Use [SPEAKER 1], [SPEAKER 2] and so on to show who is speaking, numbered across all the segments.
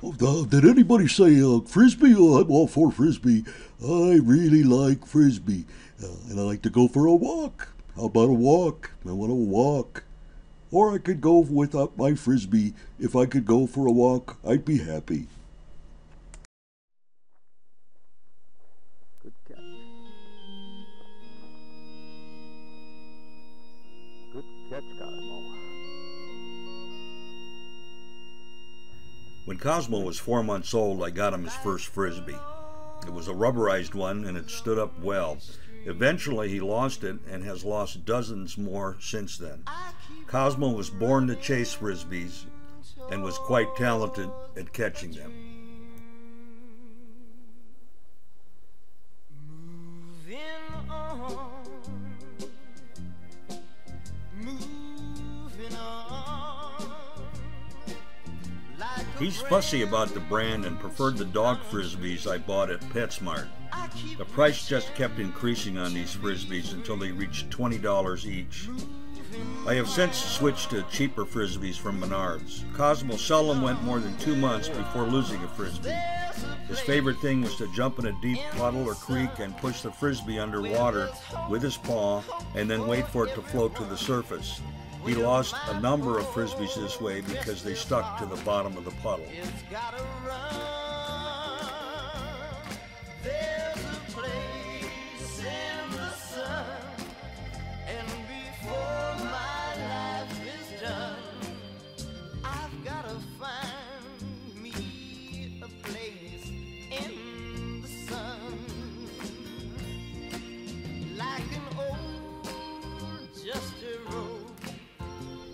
[SPEAKER 1] Did anybody say frisbee? Oh, I'm all for frisbee. I really like frisbee, and I like to go for a walk. How about a walk? I want to walk. Or I could go without my frisbee. If I could go for a walk, I'd be happy.
[SPEAKER 2] Good catch. Good catch, Cosmo.
[SPEAKER 3] When Cosmo was 4 months old, I got him his first frisbee. It was a rubberized one and it stood up well. Eventually he lost it and has lost dozens more since then. Cosmo was born to chase frisbees and was quite talented at catching them. He's fussy about the brand and preferred the dog frisbees I bought at PetSmart. The price just kept increasing on these frisbees until they reached $20 each. I have since switched to cheaper frisbees from Menards. Cosmo seldom went more than 2 months before losing a frisbee. His favorite thing was to jump in a deep puddle or creek and push the frisbee underwater with his paw and then wait for it to float to the surface. He lost a number of frisbees this way because they stuck to the bottom of the puddle.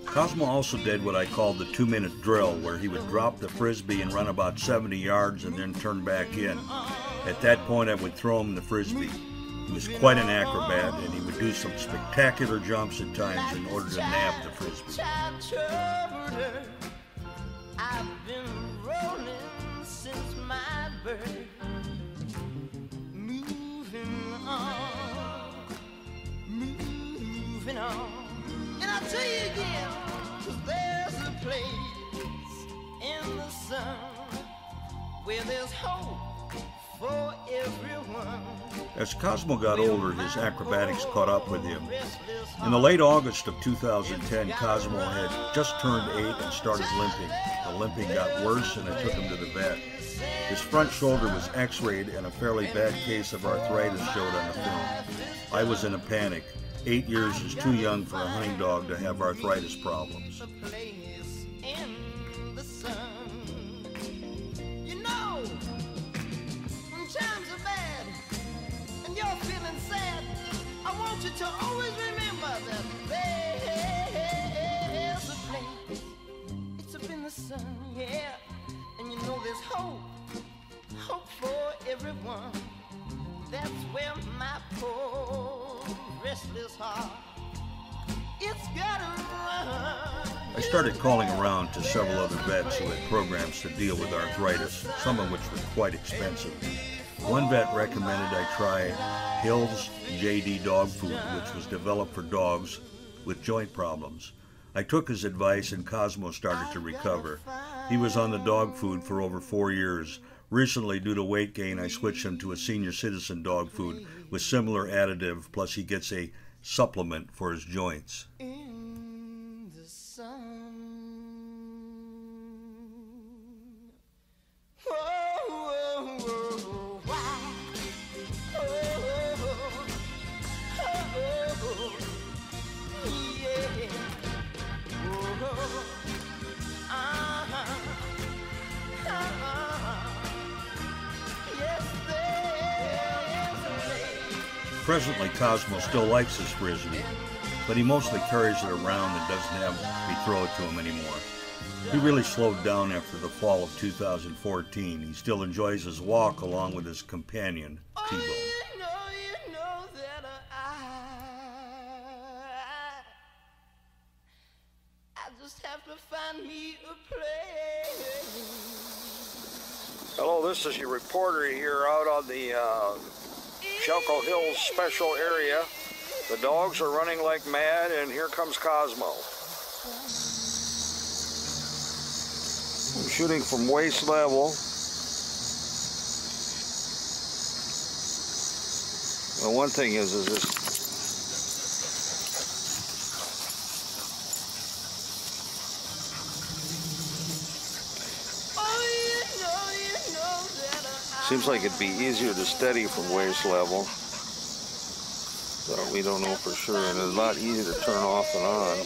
[SPEAKER 3] Cosmo also did what I called the 2-minute drill, where he would drop the frisbee and run about 70 yards and then turn back in. At that point, I would throw him the frisbee. He was quite an acrobat, and he would do some spectacular jumps at times in order to nab the frisbee. I've been rolling since my birth, moving on, moving on. And I'll tell you again, 'cause there's a place in the sun where there's hope for everyone. As Cosmo got older, his acrobatics caught up with him. In the late August of 2010, Cosmo had just turned 8 and started limping. The limping got worse and I took him to the vet. His front shoulder was x-rayed and a fairly bad case of arthritis showed on the film. I was in a panic. 8 years is too young for a hunting dog to have arthritis problems. You know, when times are bad and you're feeling sad, I want you to always remember that there's a place. It's up in the sun, yeah, and you know there's hope for everyone. That's where my poor restless heart, it's gotta run. I started calling around to several other vets who had programs to deal with arthritis, some of which were quite expensive. One vet recommended I try Hill's JD dog food, which was developed for dogs with joint problems. I took his advice and Cosmo started to recover. He was on the dog food for over 4 years. Recently, due to weight gain, I switched him to a senior citizen dog food with similar additive, plus he gets a supplement for his joints. In the sun. Oh, oh, oh, why? Oh, oh, oh, yeah. Oh, Presently, Cosmo still likes his frisbee, but he mostly carries it around and doesn't have me throw it to him anymore. He really slowed down after the fall of 2014. He still enjoys his walk along with his companion, T-Bone. You know that I just have to find me a place.
[SPEAKER 4] Hello, this is your reporter here out on the Shelco Hills special area. The dogs are running like mad, and here comes Cosmo. shooting from waist level. Well, one thing is this. Seems like it'd be easier to steady from waist level. But we don't know for sure, and it's not easy to turn off and on.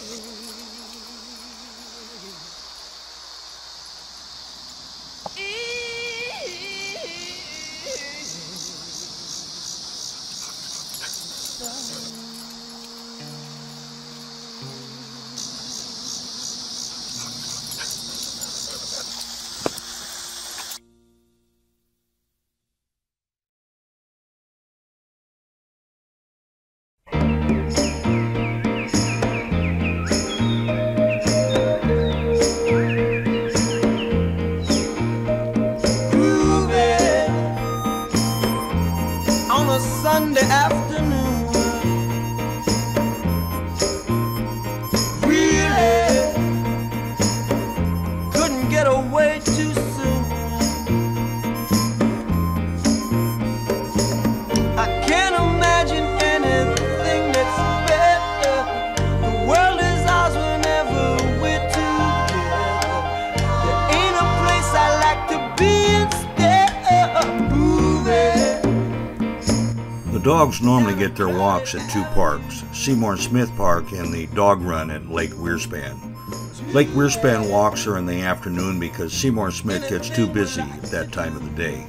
[SPEAKER 3] Sunday afternoon, really couldn't get away too soon. I can't imagine anything that's better. The world is ours whenever we're together. There ain't a place I like to be instead of moving.
[SPEAKER 5] The dogs normally get their walks at two parks, Seymour Smith Park and the dog run at Lake Wearspan. Lake Wearspan walks are in the afternoon because Seymour Smith gets too busy at that time of the day.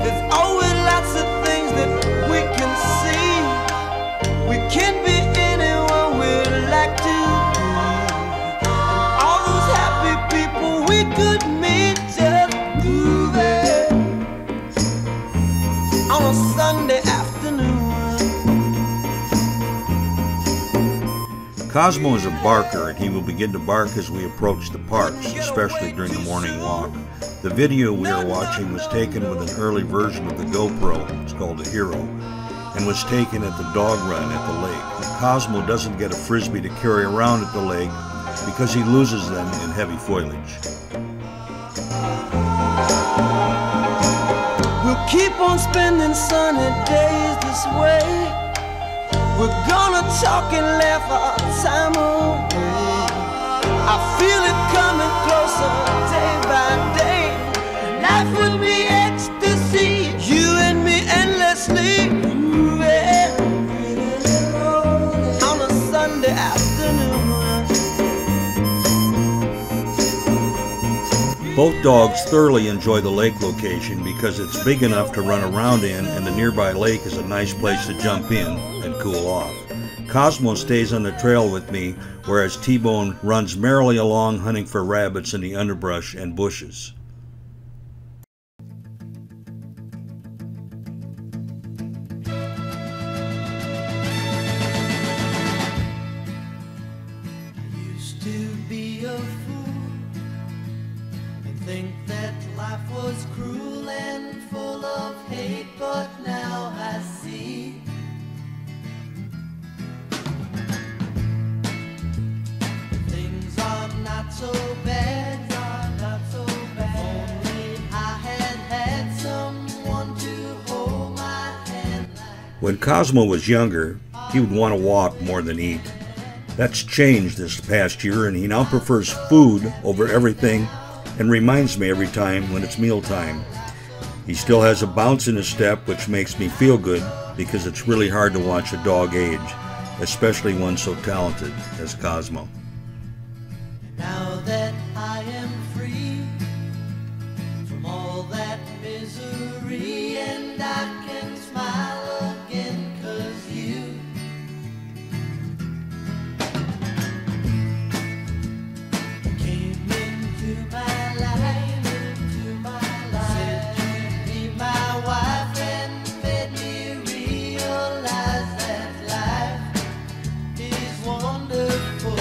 [SPEAKER 3] There's always lots of things that we can see. We can be anyone we'd like to be. And all those happy people we could meet just moving on a Sunday afternoon.
[SPEAKER 5] Cosmo is a barker and he will begin to bark as we approach the parks, especially during the morning walk. The video we are watching was taken with an early version of the GoPro, it's called a Hero, and was taken at the dog run at the lake. Cosmo doesn't get a frisbee to carry around at the lake because he loses them in heavy foliage.
[SPEAKER 3] We'll keep on spending sunny days this way. We're gonna talk and laugh our time away. I feel it coming closer day by day. Life would be ecstasy, you and me endlessly moving on a Sunday afternoon.
[SPEAKER 5] Both dogs thoroughly enjoy the lake location because it's big enough to run around in, and the nearby lake is a nice place to jump in and cool off. Cosmo stays on the trail with me, whereas T-Bone runs merrily along hunting for rabbits in the underbrush and bushes.
[SPEAKER 3] Used to be a fool and think that life was cruel and full of hate, but now I see things are not so bad, Only I had someone to hold my hand.
[SPEAKER 5] When Cosmo was younger, he would want to walk more than eat. That's changed this past year, and he now prefers food over everything and reminds me every time when it's mealtime. He still has a bounce in his step, which makes me feel good because it's really hard to watch a dog age, especially one so talented as Cosmo.
[SPEAKER 3] Now that I am free from all that misery, and I can smile again 'cause you came into my life, said you'd be my wife, and made me realize that life is wonderful.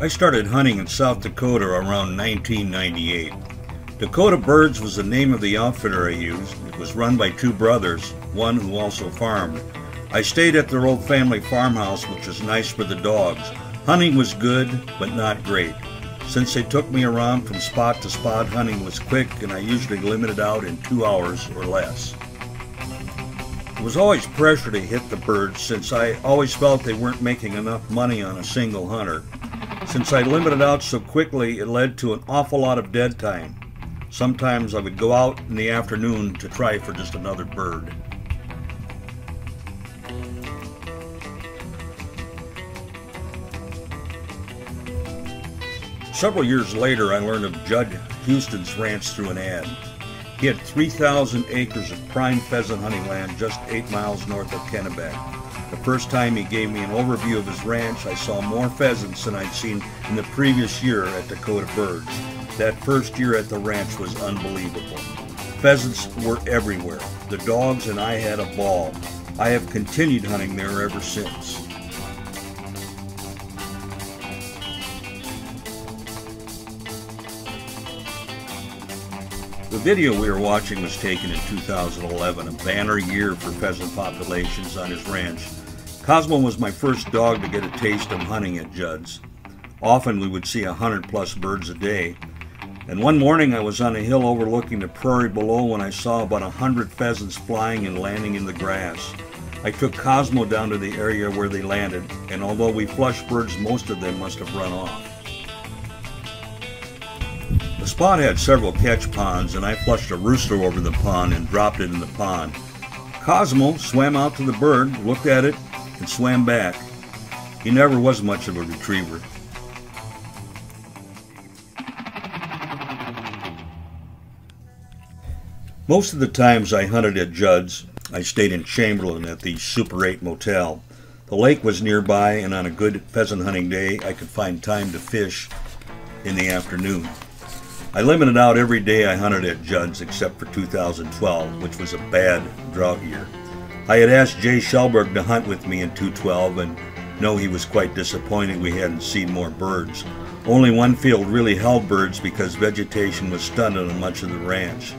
[SPEAKER 5] I started hunting in South Dakota around 1998. Dakota Birds was the name of the outfitter I used. It was run by two brothers, one who also farmed. I stayed at their old family farmhouse, which was nice for the dogs. Hunting was good, but not great. Since they took me around from spot to spot, hunting was quick, and I usually limited out in 2 hours or less. There was always pressure to hit the birds, since I always felt they weren't making enough money on a single hunter. Since I limited out so quickly, it led to an awful lot of dead time. Sometimes I would go out in the afternoon to try for just another bird. Several years later, I learned of Judd Houston's ranch through an ad. He had 3,000 acres of prime pheasant hunting land just 8 miles north of Kennebec. The first time he gave me an overview of his ranch, I saw more pheasants than I'd seen in the previous year at Dakota Birds. That first year at the ranch was unbelievable. Pheasants were everywhere. The dogs and I had a ball. I have continued hunting there ever since. The video we were watching was taken in 2011, a banner year for pheasant populations on his ranch. Cosmo was my first dog to get a taste of hunting at Judd's. Often we would see 100+ birds a day. And one morning I was on a hill overlooking the prairie below when I saw about 100 pheasants flying and landing in the grass. I took Cosmo down to the area where they landed, and although we flushed birds, most of them must have run off. The spot had several catch ponds, and I flushed a rooster over the pond and dropped it in the pond. Cosmo swam out to the bird, looked at it, and swam back. He never was much of a retriever. Most of the times I hunted at Judd's, I stayed in Chamberlain at the Super 8 Motel. The lake was nearby, and on a good pheasant hunting day, I could find time to fish in the afternoon. I limited out every day I hunted at Judd's except for 2012, which was a bad drought year. I had asked Jay Shellberg to hunt with me in 2012, and no, he was quite disappointed we hadn't seen more birds. Only one field really held birds because vegetation was stunted on much of the ranch.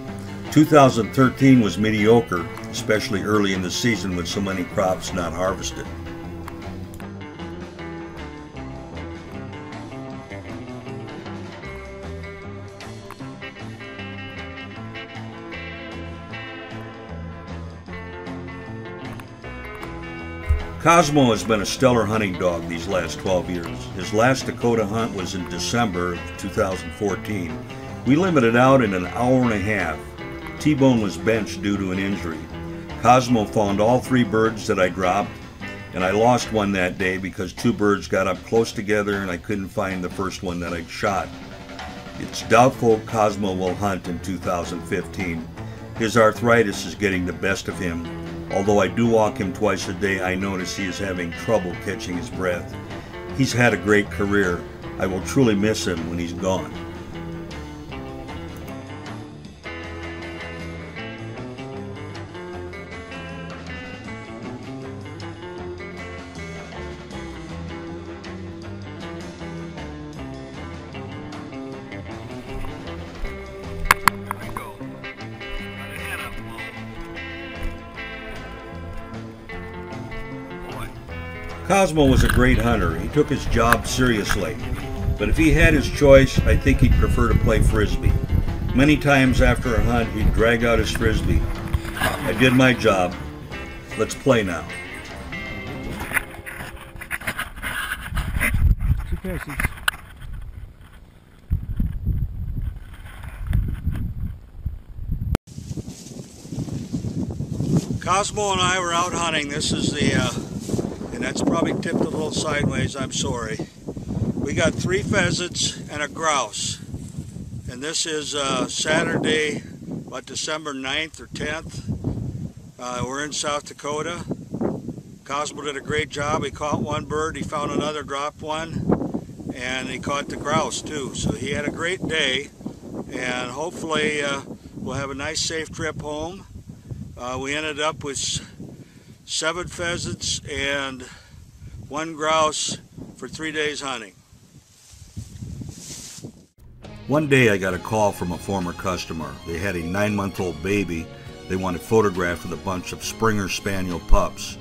[SPEAKER 5] 2013 was mediocre, especially early in the season with so many crops not harvested. Cosmo has been a stellar hunting dog these last 12 years. His last Dakota hunt was in December of 2014. We limited out in an hour and a half. T-Bone was benched due to an injury. Cosmo found all 3 birds that I dropped, and I lost one that day because 2 birds got up close together and I couldn't find the first one that I'd shot. It's doubtful Cosmo will hunt in 2015. His arthritis is getting the best of him. Although I do walk him twice a day, I notice he is having trouble catching his breath. He's had a great career. I will truly miss him when he's gone. Cosmo was a great hunter. He took his job seriously. But if he had his choice, I think he'd prefer to play frisbee. Many times after a hunt, he'd drag out his frisbee. I did my job. Let's play now.
[SPEAKER 2] 2 paces.
[SPEAKER 5] Cosmo and I were out hunting. This is and that's probably tipped a little sideways, I'm sorry. We got 3 pheasants and a grouse. And this is Saturday, what, December 9th or 10th. We're in South Dakota. Cosmo did a great job. He caught 1 bird, he found another, dropped 1, and he caught the grouse too. So he had a great day, and hopefully we'll have a nice safe trip home. We ended up with 7 pheasants and 1 grouse for 3 days hunting. One day I got a call from a former customer. They had a 9-month-old baby. They wanted photographed with a bunch of Springer Spaniel pups.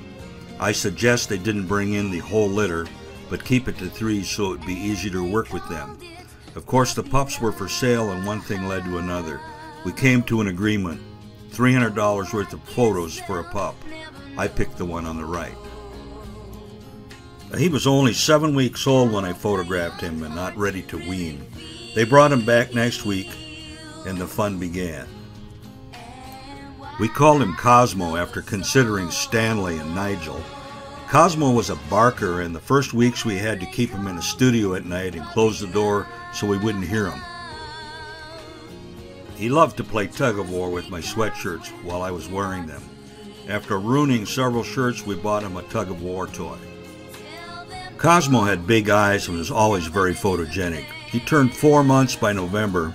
[SPEAKER 5] I suggest they didn't bring in the whole litter, but keep it to 3 so it would be easier to work with them. Of course, the pups were for sale, and one thing led to another. We came to an agreement. $300 worth of photos for a pup. I picked the one on the right. He was only 7 weeks old when I photographed him and not ready to wean. They brought him back next week, and the fun began. We called him Cosmo after considering Stanley and Nigel. Cosmo was a barker, and the first weeks we had to keep him in a studio at night and close the door so we wouldn't hear him. He loved to play tug-of-war with my sweatshirts while I was wearing them. After ruining several shirts, we bought him a tug-of-war toy. Cosmo had big eyes and was always very photogenic. He turned 4 months by November,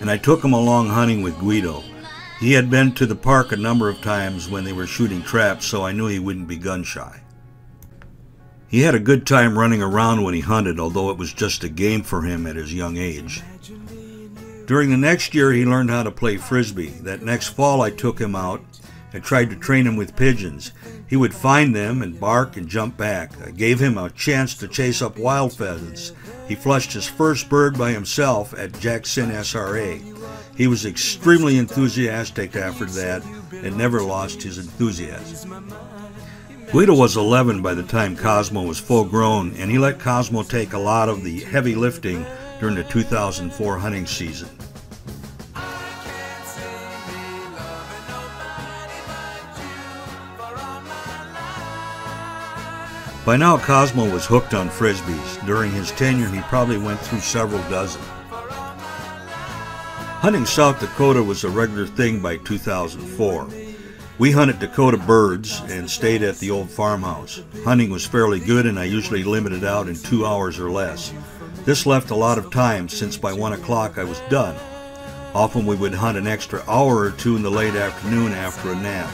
[SPEAKER 5] and I took him along hunting with Guido. He had been to the park a number of times when they were shooting traps, so I knew he wouldn't be gun-shy. He had a good time running around when he hunted, although it was just a game for him at his young age. During the next year, he learned how to play frisbee. That next fall, I took him out and tried to train him with pigeons. He would find them and bark and jump back. I gave him a chance to chase up wild pheasants. He flushed his first bird by himself at Jackson SRA. He was extremely enthusiastic after that and never lost his enthusiasm. Guido was 11 by the time Cosmo was full grown, and he let Cosmo take a lot of the heavy lifting during the 2004 hunting season. By now, Cosmo was hooked on frisbees. During his tenure, he probably went through several dozen. Hunting South Dakota was a regular thing by 2004. We hunted Dakota birds and stayed at the old farmhouse. Hunting was fairly good, and I usually limited out in 2 hours or less. This left a lot of time, since by 1 o'clock I was done. Often we would hunt an extra hour or 2 in the late afternoon after a nap.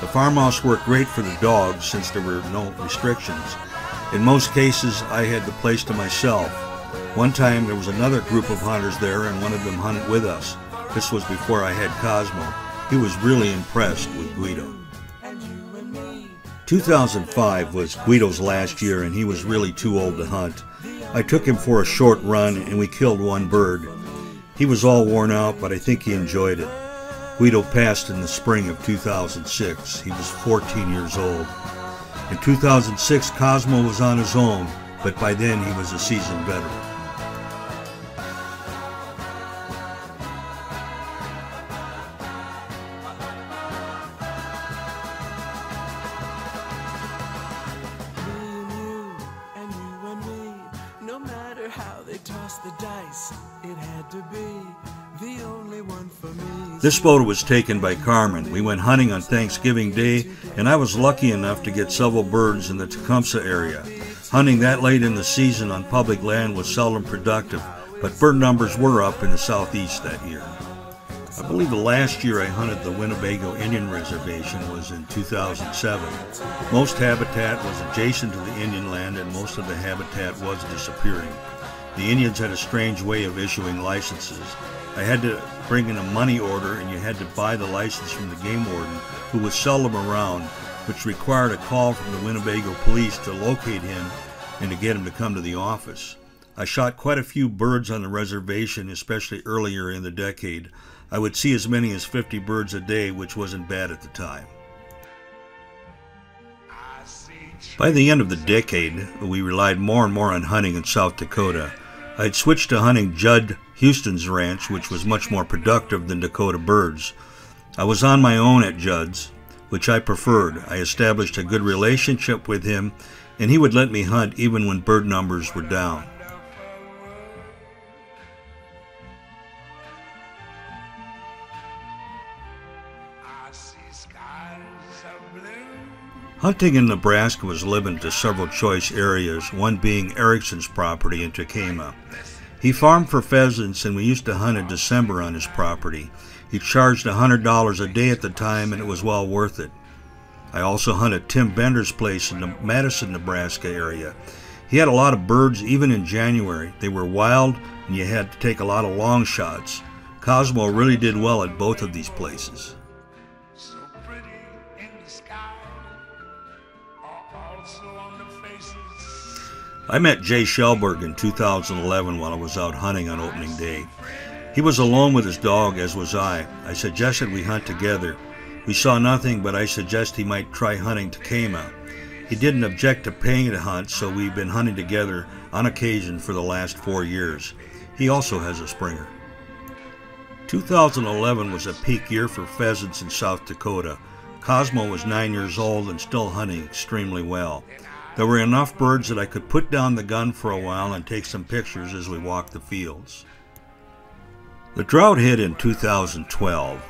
[SPEAKER 5] The farmhouse worked great for the dogs since there were no restrictions. In most cases, I had the place to myself. One time there was another group of hunters there, and one of them hunted with us. This was before I had Cosmo. He was really impressed with Guido. 2005 was Guido's last year, and he was really too old to hunt. I took him for a short run, and we killed one bird. He was all worn out, but I think he enjoyed it. Guido passed in the spring of 2006. He was 14 years old. In 2006, Cosmo was on his own, but by then he was a seasoned veteran. This photo was taken by Carmen. We went hunting on Thanksgiving Day, and I was lucky enough to get several birds in the Tecumseh area. Hunting that late in the season on public land was seldom productive, but bird numbers were up in the southeast that year. I believe the last year I hunted the Winnebago Indian Reservation was in 2007. Most habitat was adjacent to the Indian land, and most of the habitat was disappearing. The Indians had a strange way of issuing licenses. I had to bring in a money order, and you had to buy the license from the game warden, who was seldom around, which required a call from the Winnebago police to locate him and to get him to come to the office. I shot quite a few birds on the reservation, especially earlier in the decade. I would see as many as 50 birds a day, which wasn't bad at the time. By the end of the decade, we relied more and more on hunting in South Dakota. I had switched to hunting Judd Houston's ranch, which was much more productive than Dakota birds. I was on my own at Judd's, which I preferred. I established a good relationship with him, and he would let me hunt even when bird numbers were down. Hunting in Nebraska was limited to several choice areas, one being Erickson's property in Tekamah. He farmed for pheasants, and we used to hunt in December on his property. He charged $100 a day at the time, and it was well worth it. I also hunted Tim Bender's place in the Madison, Nebraska area. He had a lot of birds even in January. They were wild and you had to take a lot of long shots. Cosmo really did well at both of these places.
[SPEAKER 6] So pretty in the sky, also on the faces.
[SPEAKER 5] I met Jay Shellberg in 2011 while I was out hunting on opening day. He was alone with his dog, as was I. I suggested we hunt together. We saw nothing, but I suggested he might try hunting Takema. He didn't object to paying to hunt, so we've been hunting together on occasion for the last 4 years. He also has a Springer. 2011 was a peak year for pheasants in South Dakota. Cosmo was 9 years old and still hunting extremely well. There were enough birds that I could put down the gun for a while and take some pictures as we walked the fields. The drought hit in 2012.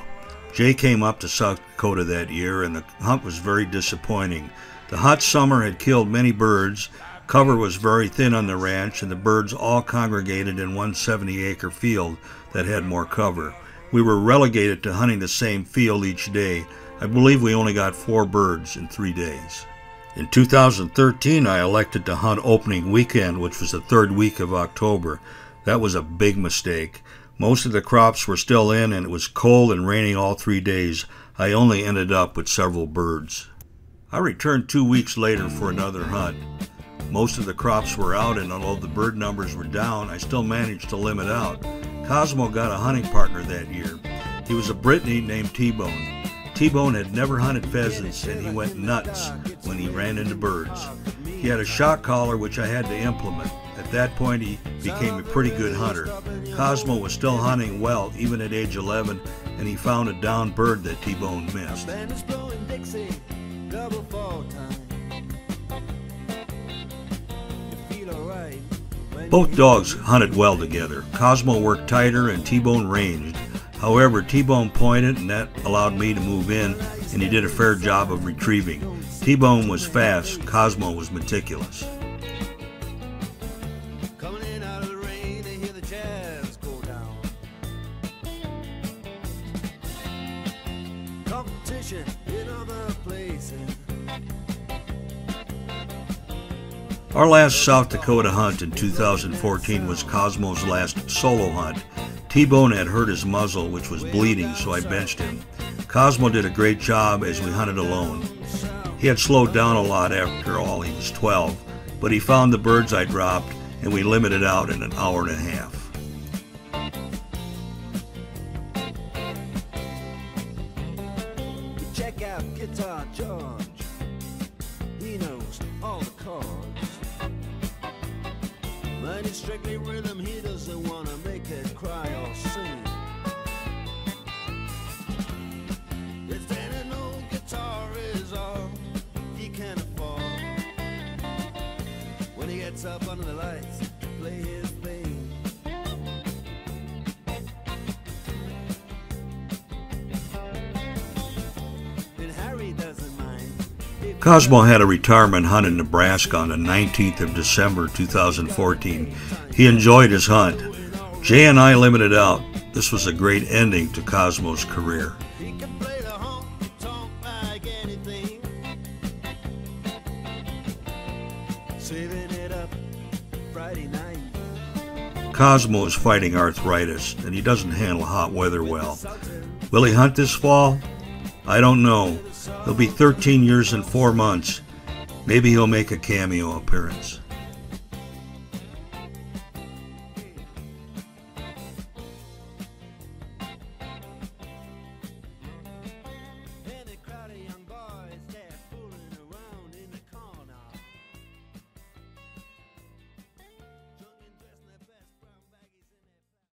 [SPEAKER 5] Jay came up to South Dakota that year and the hunt was very disappointing. The hot summer had killed many birds, cover was very thin on the ranch, and the birds all congregated in one 70-acre field that had more cover. We were relegated to hunting the same field each day. I believe we only got 4 birds in 3 days. In 2013, I elected to hunt opening weekend, which was the 3rd week of October. That was a big mistake. Most of the crops were still in and it was cold and raining all 3 days. I only ended up with several birds. I returned 2 weeks later for another hunt. Most of the crops were out and although the bird numbers were down, I still managed to limit out. Cosmo got a hunting partner that year. He was a Brittany named T-Bone. T-Bone had never hunted pheasants and he went nuts when he ran into birds. He had a shot collar which I had to implement. At that point he became a pretty good hunter. Cosmo was still hunting well even at age 11 and he found a downed bird that T-Bone missed. Both dogs hunted well together. Cosmo worked tighter and T-Bone ranged. However, T-Bone pointed and that allowed me to move in and he did a fair job of retrieving. T-Bone was fast, Cosmo was meticulous. Our last South Dakota hunt in 2014 was Cosmo's last solo hunt. T-Bone had hurt his muzzle, which was bleeding, so I benched him. Cosmo did a great job as we hunted alone. He had slowed down a lot after all, he was 12, but he found the birds I dropped and we limited out in an hour and a half.
[SPEAKER 7] Check out Guitar George. He knows all the chords. But it's strictly rhythm, he doesn't want to make it cry or sing. If any old guitar is all he can afford, when he gets up under the lights to play his thing. And Harry doesn't mind.
[SPEAKER 5] Cosmo had a retirement hunt in Nebraska on the 19th of December 2014. He enjoyed his hunt. Jay and I limited out. This was a great ending to Cosmo's career.
[SPEAKER 7] He can play the honky-tonk like anything. Saving it up Friday night.
[SPEAKER 5] Cosmo is fighting arthritis and he doesn't handle hot weather well. Will he hunt this fall? I don't know. He'll be 13 years and 4 months. Maybe he'll make a cameo appearance.